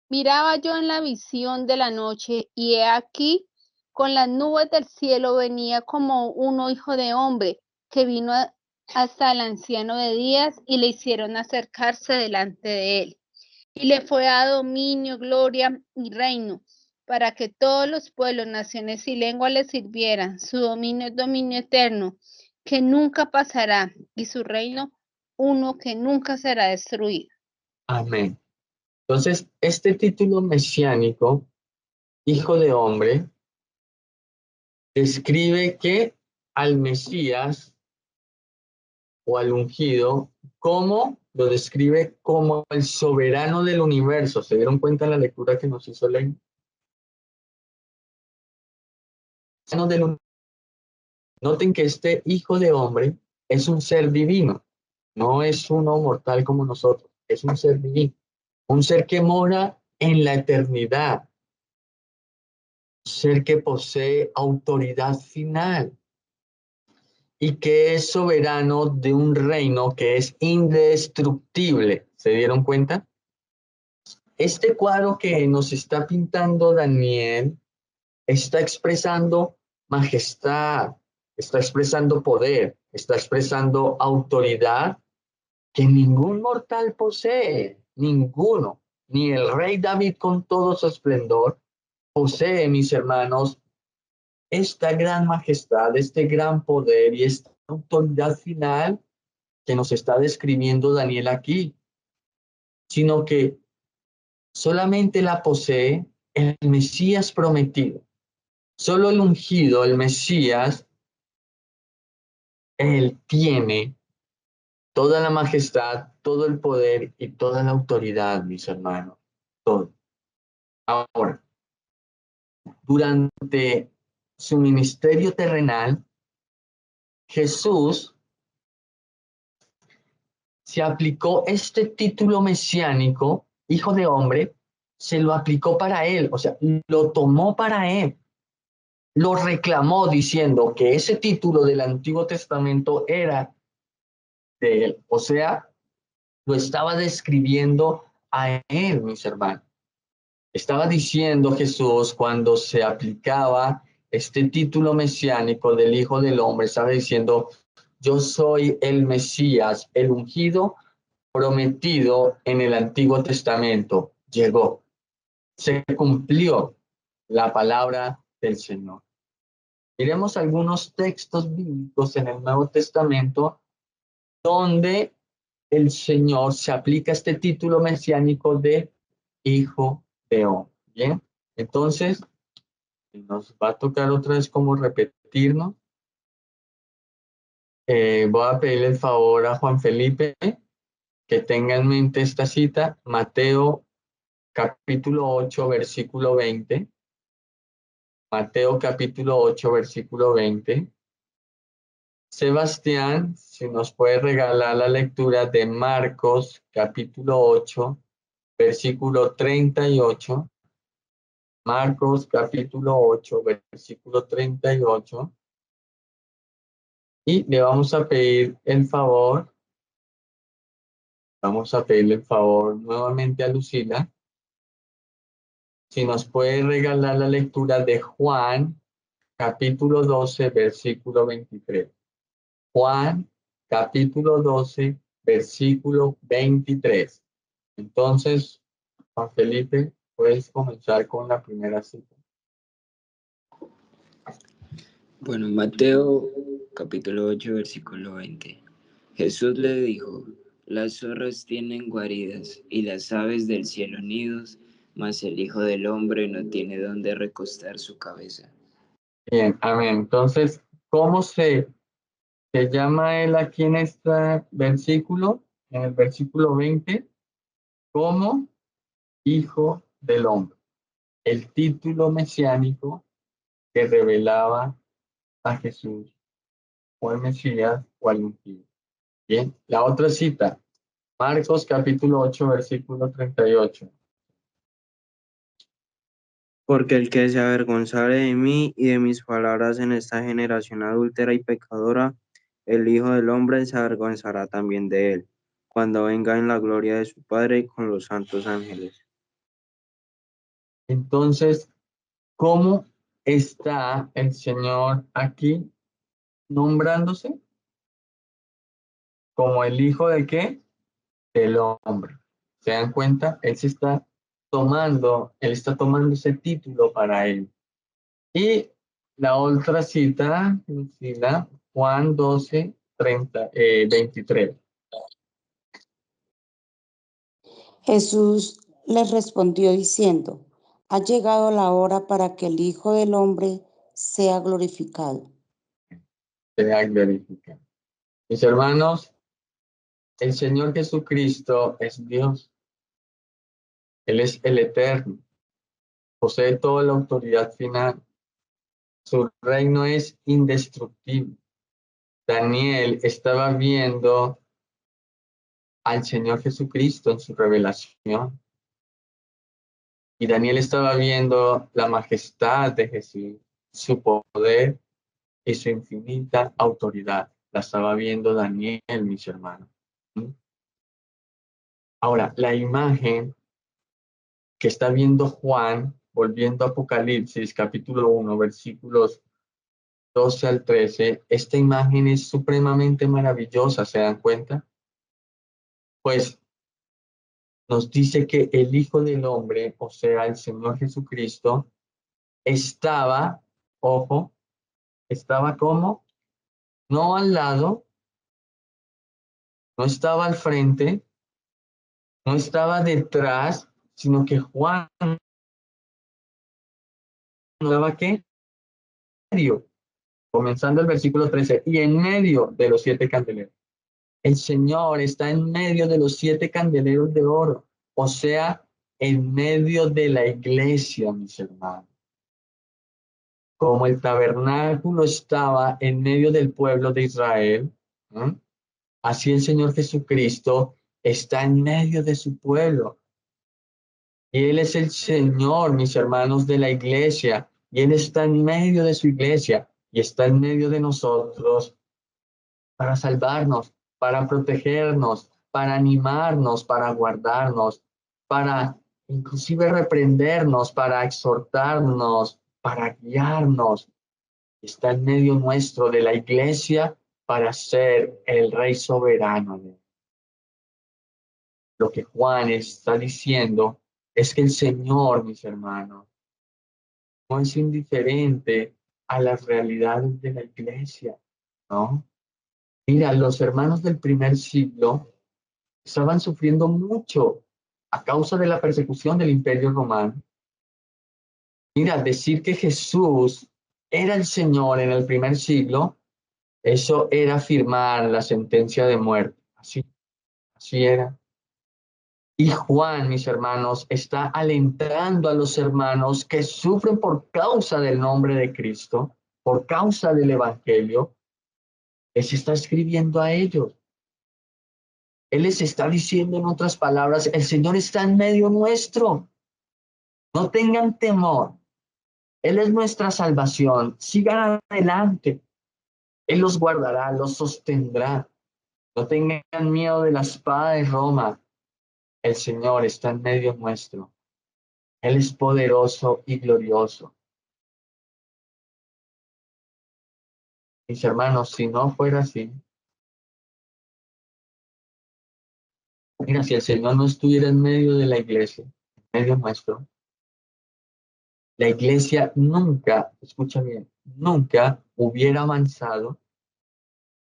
Miraba yo en la visión de la noche, y he aquí, con las nubes del cielo venía como un hijo de hombre, que vino hasta el anciano de días, y le hicieron acercarse delante de él. Y le fue dado dominio, gloria y reino, para que todos los pueblos, naciones y lenguas le sirvieran. Su dominio es dominio eterno, que nunca pasará, y su reino uno que nunca será destruido. Amén. Entonces, este título mesiánico, Hijo de Hombre, describe que al Mesías o al ungido, como lo describe como el soberano del universo. ¿Se dieron cuenta en la lectura que nos hizo Ley? Noten que este Hijo de Hombre es un ser divino, no es uno mortal como nosotros, es un ser divino, un ser que mora en la eternidad, un ser que posee autoridad final y que es soberano de un reino que es indestructible. ¿Se dieron cuenta? Este cuadro que nos está pintando Daniel está expresando majestad, está expresando poder, está expresando autoridad que ningún mortal posee, ninguno, ni el rey David con todo su esplendor posee, mis hermanos, esta gran majestad, este gran poder y esta autoridad final que nos está describiendo Daniel aquí, sino que solamente la posee el Mesías prometido. Solo el ungido, el Mesías, él tiene toda la majestad, todo el poder y toda la autoridad, mis hermanos. Todo. Ahora, durante su ministerio terrenal, Jesús se aplicó este título mesiánico, Hijo de Hombre, se lo aplicó para él, o sea, lo tomó para él. Lo reclamó diciendo que ese título del Antiguo Testamento era de él, o sea, lo estaba describiendo a él, mis hermanos. Estaba diciendo Jesús cuando se aplicaba este título mesiánico del Hijo del Hombre, estaba diciendo, yo soy el Mesías, el ungido, prometido en el Antiguo Testamento. Llegó, se cumplió la palabra del Señor. Miremos algunos textos bíblicos en el Nuevo Testamento donde el Señor se aplica este título mesiánico de Hijo de Hombre. Bien, entonces nos va a tocar otra vez como repetirnos. Voy a pedirle el favor a Juan Felipe que tenga en mente esta cita, Mateo capítulo 8, versículo 20. Mateo capítulo 8, versículo 20. Sebastián, si nos puede regalar la lectura de Marcos capítulo 8, versículo 38. Marcos capítulo 8, versículo 38. Y le vamos a pedir el favor, pedirle el favor nuevamente a Lucila, si nos puede regalar la lectura de Juan capítulo 12, versículo 23. Juan capítulo 12, versículo 23. Entonces, Juan Felipe, puedes comenzar con la primera cita. Bueno, Mateo capítulo 8, versículo 20. Jesús le dijo, las zorras tienen guaridas y las aves del cielo nidos, mas el Hijo del Hombre no tiene dónde recostar su cabeza. Bien, amén. Entonces, ¿cómo se llama él aquí en este versículo? En el versículo 20, como Hijo del Hombre. El título mesiánico que revelaba a Jesús o el Mesías o al ungido. Bien, la otra cita, Marcos capítulo 8, versículo 38. Porque el que se avergonzare de mí y de mis palabras en esta generación adúltera y pecadora, el Hijo del Hombre se avergonzará también de él, cuando venga en la gloria de su Padre con los santos ángeles. Entonces, ¿cómo está el Señor aquí nombrándose? Como el Hijo de qué? Del Hombre. ¿Se dan cuenta? Él está tomando ese título para él. Y la otra cita, Lucila, Juan 12, 23. Jesús les respondió diciendo, ha llegado la hora para que el Hijo del Hombre sea glorificado. Sea glorificado. Mis hermanos, el Señor Jesucristo es Dios. Él es el Eterno. Posee toda la autoridad final. Su reino es indestructible. Daniel estaba viendo al Señor Jesucristo en su revelación. Y Daniel estaba viendo la majestad de Jesús, su poder y su infinita autoridad. La estaba viendo Daniel, mis hermanos. Ahora, la imagen que está viendo Juan, volviendo a Apocalipsis, capítulo 1, versículos 12 al 13, esta imagen es supremamente maravillosa, ¿se dan cuenta? Pues nos dice que el Hijo del Hombre, o sea, el Señor Jesucristo, estaba, ojo, estaba como, no al lado, no estaba al frente, no estaba detrás, sino que Juan estaba ¿qué? En medio, comenzando el versículo 13, y en medio de los 7 candeleros. El Señor está en medio de los 7 candeleros de oro, o sea, en medio de la iglesia, mis hermanos. Como el tabernáculo estaba en medio del pueblo de Israel, ¿eh? Así el Señor Jesucristo está en medio de su pueblo. Y Él es el Señor, mis hermanos, de la iglesia. Y Él está en medio de su iglesia y está en medio de nosotros para salvarnos, para protegernos, para animarnos, para guardarnos, para inclusive reprendernos, para exhortarnos, para guiarnos. Está en medio nuestro de la iglesia para ser el Rey soberano. Lo que Juan está diciendo es que el Señor, mis hermanos, no es indiferente a las realidades de la iglesia, ¿no? Mira, los hermanos del primer siglo estaban sufriendo mucho a causa de la persecución del Imperio Romano. Mira, decir que Jesús era el Señor en el primer siglo, eso era firmar la sentencia de muerte. Así era. Y Juan, mis hermanos, está alentando a los hermanos que sufren por causa del nombre de Cristo, por causa del Evangelio. Les está escribiendo a ellos. Él les está diciendo en otras palabras, el Señor está en medio nuestro. No tengan temor. Él es nuestra salvación. Sigan adelante. Él los guardará, los sostendrá. No tengan miedo de la espada de Roma. El Señor está en medio nuestro. Él es poderoso y glorioso. Mis hermanos, si no fuera así, mira, si el Señor no estuviera en medio de la iglesia, en medio nuestro, la iglesia nunca, escucha bien, nunca hubiera avanzado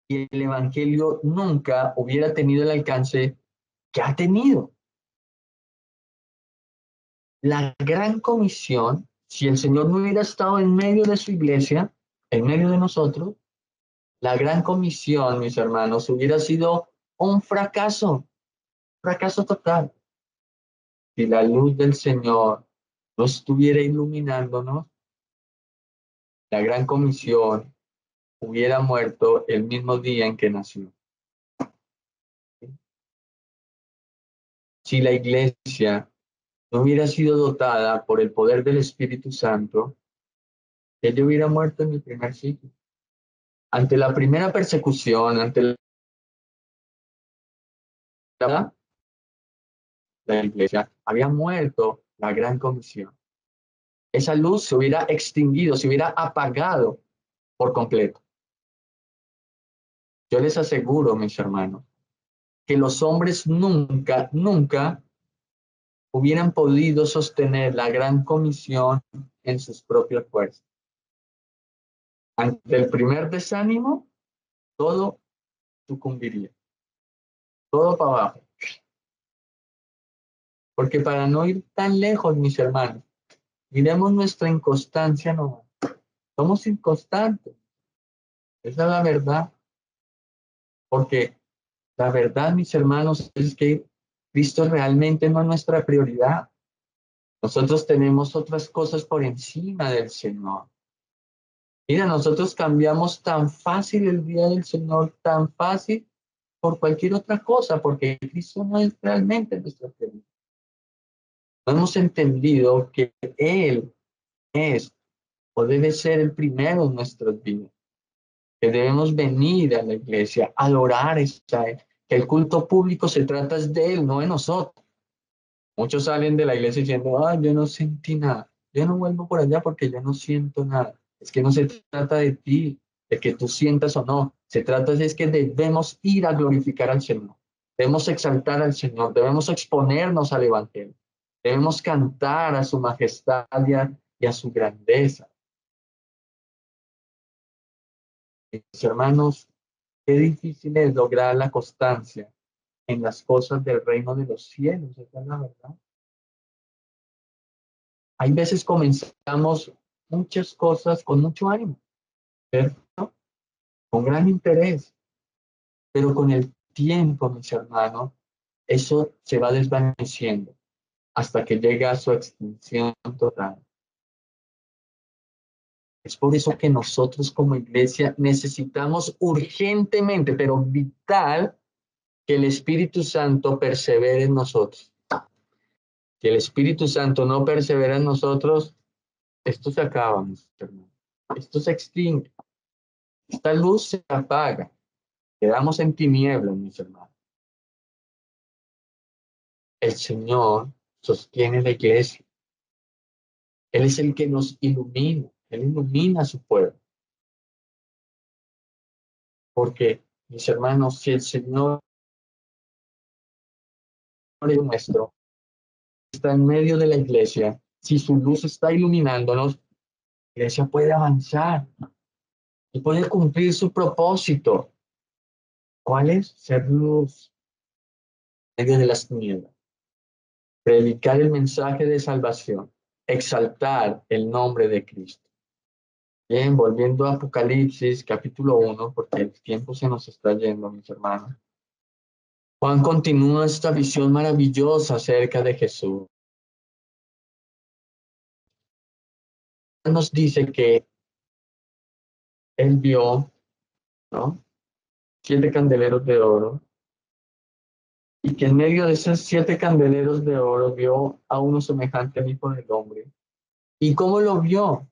y el Evangelio nunca hubiera tenido el alcance que ha tenido. La gran comisión, si el Señor no hubiera estado en medio de su iglesia, en medio de nosotros, la gran comisión, mis hermanos, hubiera sido un fracaso total. Si la luz del Señor no estuviera iluminándonos, la gran comisión hubiera muerto el mismo día en que nació. Si la iglesia no hubiera sido dotada por el poder del Espíritu Santo, ella hubiera muerto en el primer siglo. Ante la primera persecución, ante la iglesia, había muerto la gran comisión. Esa luz se hubiera extinguido, se hubiera apagado por completo. Yo les aseguro, mis hermanos, que los hombres nunca hubieran podido sostener la gran comisión en sus propias fuerzas. Ante el primer desánimo, todo sucumbiría, todo para abajo. Porque para no ir tan lejos, mis hermanos, miremos nuestra inconstancia nomás. Somos inconstantes. Esa es la verdad. Porque la verdad, mis hermanos, es que Cristo realmente no es nuestra prioridad. Nosotros tenemos otras cosas por encima del Señor. Mira, nosotros cambiamos tan fácil el día del Señor, tan fácil por cualquier otra cosa, porque Cristo no es realmente nuestra prioridad. No hemos entendido que Él es o debe ser el primero en nuestras vidas, que debemos venir a la iglesia, adorar a Él, que el culto público se trata de Él, no de nosotros. Muchos salen de la iglesia diciendo, yo no sentí nada, yo no vuelvo por allá porque yo no siento nada. Es que no se trata de ti, de que tú sientas o no, se trata de que debemos ir a glorificar al Señor, debemos exaltar al Señor, debemos exponernos al Evangelio, debemos cantar a su majestad y a su grandeza. Mis hermanos, qué difícil es lograr la constancia en las cosas del reino de los cielos, esa es la verdad. Hay veces comenzamos muchas cosas con mucho ánimo, ¿cierto? Con gran interés, pero con el tiempo, mis hermanos, eso se va desvaneciendo hasta que llega a su extinción total. Es por eso que nosotros como iglesia necesitamos urgentemente, pero vital, que el Espíritu Santo persevere en nosotros. Si el Espíritu Santo no persevera en nosotros, esto se acaba, mis hermanos. Esto se extingue. Esta luz se apaga. Quedamos en tinieblas, mis hermanos. El Señor sostiene la iglesia. Él es el que nos ilumina. Él ilumina a su pueblo. Porque, mis hermanos, si el Señor es nuestro, está en medio de la iglesia, si su luz está iluminándonos, la iglesia puede avanzar y puede cumplir su propósito. ¿Cuál es? Ser luz en medio de las tinieblas. Predicar el mensaje de salvación. Exaltar el nombre de Cristo. Bien, volviendo a Apocalipsis, capítulo 1, porque el tiempo se nos está yendo, mis hermanos. Juan continúa esta visión maravillosa acerca de Jesús. Nos dice que él vio, ¿no?, 7 candeleros de oro, y que en medio de esos 7 candeleros de oro vio a uno semejante al Hijo del Hombre. ¿Y cómo lo vio?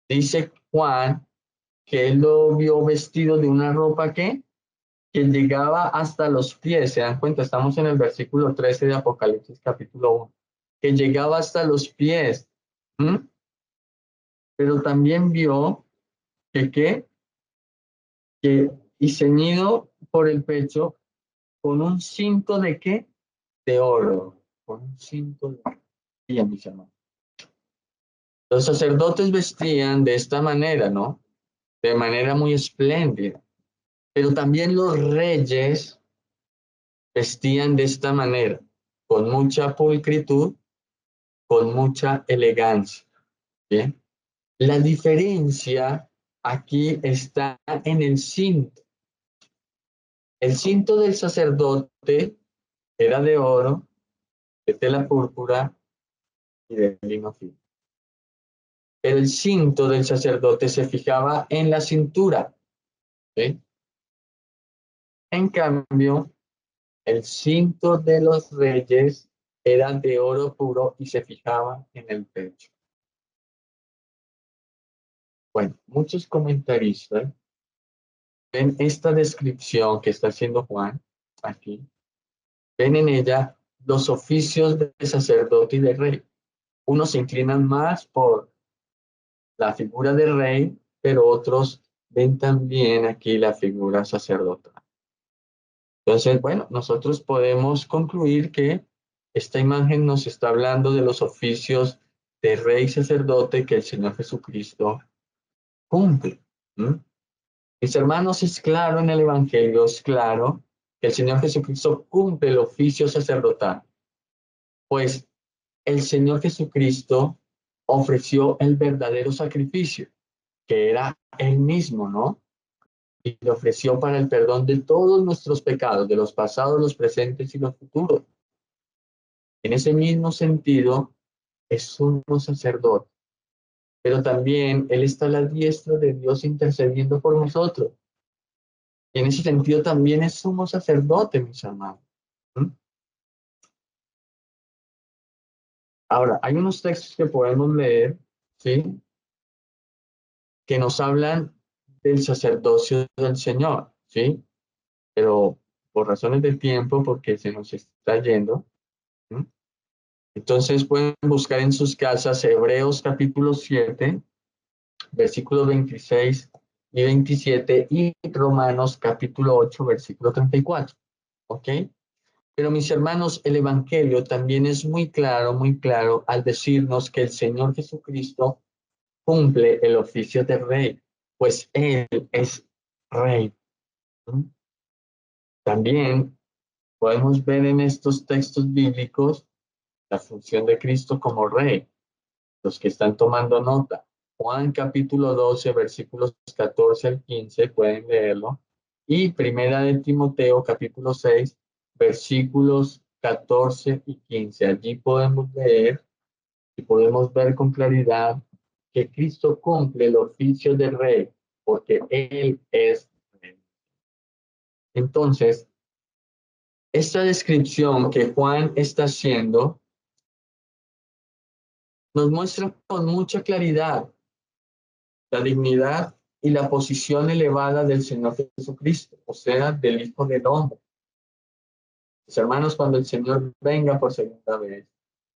Dice Juan que él lo vio vestido de una ropa que llegaba hasta los pies. ¿Se dan cuenta? Estamos en el versículo 13 de Apocalipsis capítulo 1. Que llegaba hasta los pies. Pero también vio que y ceñido por el pecho con un cinto de ¿qué? De oro. Con un cinto de oro. Bien, mis hermanos. Los sacerdotes vestían de esta manera, ¿no? De manera muy espléndida. Pero también los reyes vestían de esta manera, con mucha pulcritud, con mucha elegancia. ¿Bien? La diferencia aquí está en el cinto. El cinto del sacerdote era de oro, de tela púrpura y de lino fino. Pero el cinto del sacerdote se fijaba en la cintura. ¿Sí? En cambio, el cinto de los reyes era de oro puro y se fijaba en el pecho. Bueno, muchos comentaristas ven esta descripción que está haciendo Juan aquí, ven en ella los oficios de sacerdote y de rey. Unos se inclinan más por la figura del rey, pero otros ven también aquí la figura sacerdotal. Entonces, bueno, nosotros podemos concluir que esta imagen nos está hablando de los oficios de rey y sacerdote que el Señor Jesucristo cumple. Mis hermanos, es claro en el Evangelio, es claro que el Señor Jesucristo cumple el oficio sacerdotal. Pues el Señor Jesucristo ofreció el verdadero sacrificio, que era Él mismo, ¿no? Y lo ofreció para el perdón de todos nuestros pecados, de los pasados, los presentes y los futuros. En ese mismo sentido, es sumo sacerdote. Pero también Él está a la diestra de Dios intercediendo por nosotros. Y en ese sentido también es sumo sacerdote, mis hermanos. Ahora, hay unos textos que podemos leer, ¿sí?, que nos hablan del sacerdocio del Señor, ¿sí? Pero por razones del tiempo, porque se nos está yendo, ¿sí? Entonces pueden buscar en sus casas Hebreos capítulo 7, versículos 26 y 27, y Romanos capítulo 8, versículo 34, ¿ok? Pero mis hermanos, el Evangelio también es muy claro al decirnos que el Señor Jesucristo cumple el oficio de rey, pues Él es rey. También podemos ver en estos textos bíblicos la función de Cristo como rey. Los que están tomando nota, Juan capítulo 12, versículos 14 al 15, pueden leerlo. Y Primera de Timoteo capítulo 6, versículos 14 y 15. Allí podemos leer y podemos ver con claridad que Cristo cumple el oficio de rey, porque Él es rey. Entonces, esta descripción que Juan está haciendo nos muestra con mucha claridad la dignidad y la posición elevada del Señor Jesucristo, o sea, del Hijo del Hombre. Mis hermanos, cuando el Señor venga por segunda vez,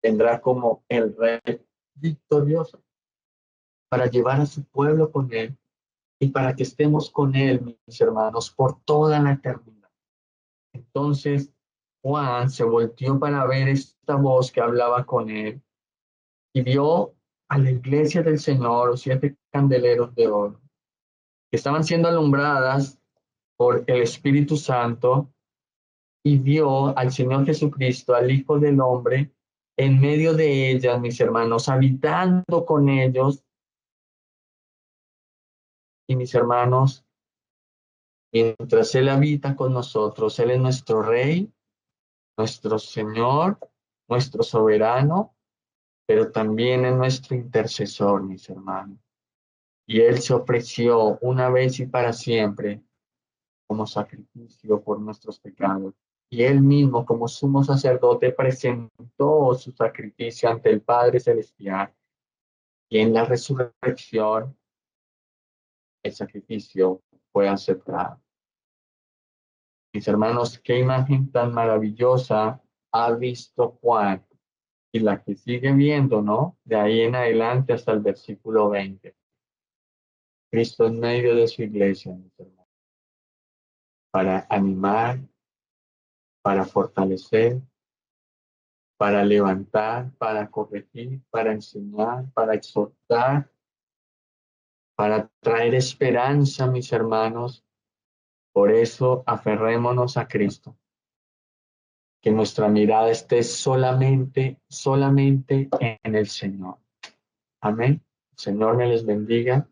vendrá como el rey victorioso para llevar a su pueblo con él y para que estemos con él, mis hermanos, por toda la eternidad. Entonces, Juan se volteó para ver esta voz que hablaba con él y vio a la iglesia del Señor, los 7 candeleros de oro, que estaban siendo alumbradas por el Espíritu Santo, y vio al Señor Jesucristo, al Hijo del Hombre, en medio de ellas, mis hermanos, habitando con ellos. Y mis hermanos, mientras Él habita con nosotros, Él es nuestro Rey, nuestro Señor, nuestro soberano, pero también es nuestro intercesor, mis hermanos. Y Él se ofreció una vez y para siempre como sacrificio por nuestros pecados. Y Él mismo, como sumo sacerdote, presentó su sacrificio ante el Padre Celestial. Y en la resurrección, el sacrificio fue aceptado. Mis hermanos, qué imagen tan maravillosa ha visto Juan y la que sigue viendo, ¿no? De ahí en adelante hasta el versículo 20. Cristo en medio de su iglesia, mis hermanos, para animar, para fortalecer, para levantar, para corregir, para enseñar, para exhortar, para traer esperanza, mis hermanos. Por eso aferrémonos a Cristo. Que nuestra mirada esté solamente en el Señor. Amén. El Señor me les bendiga.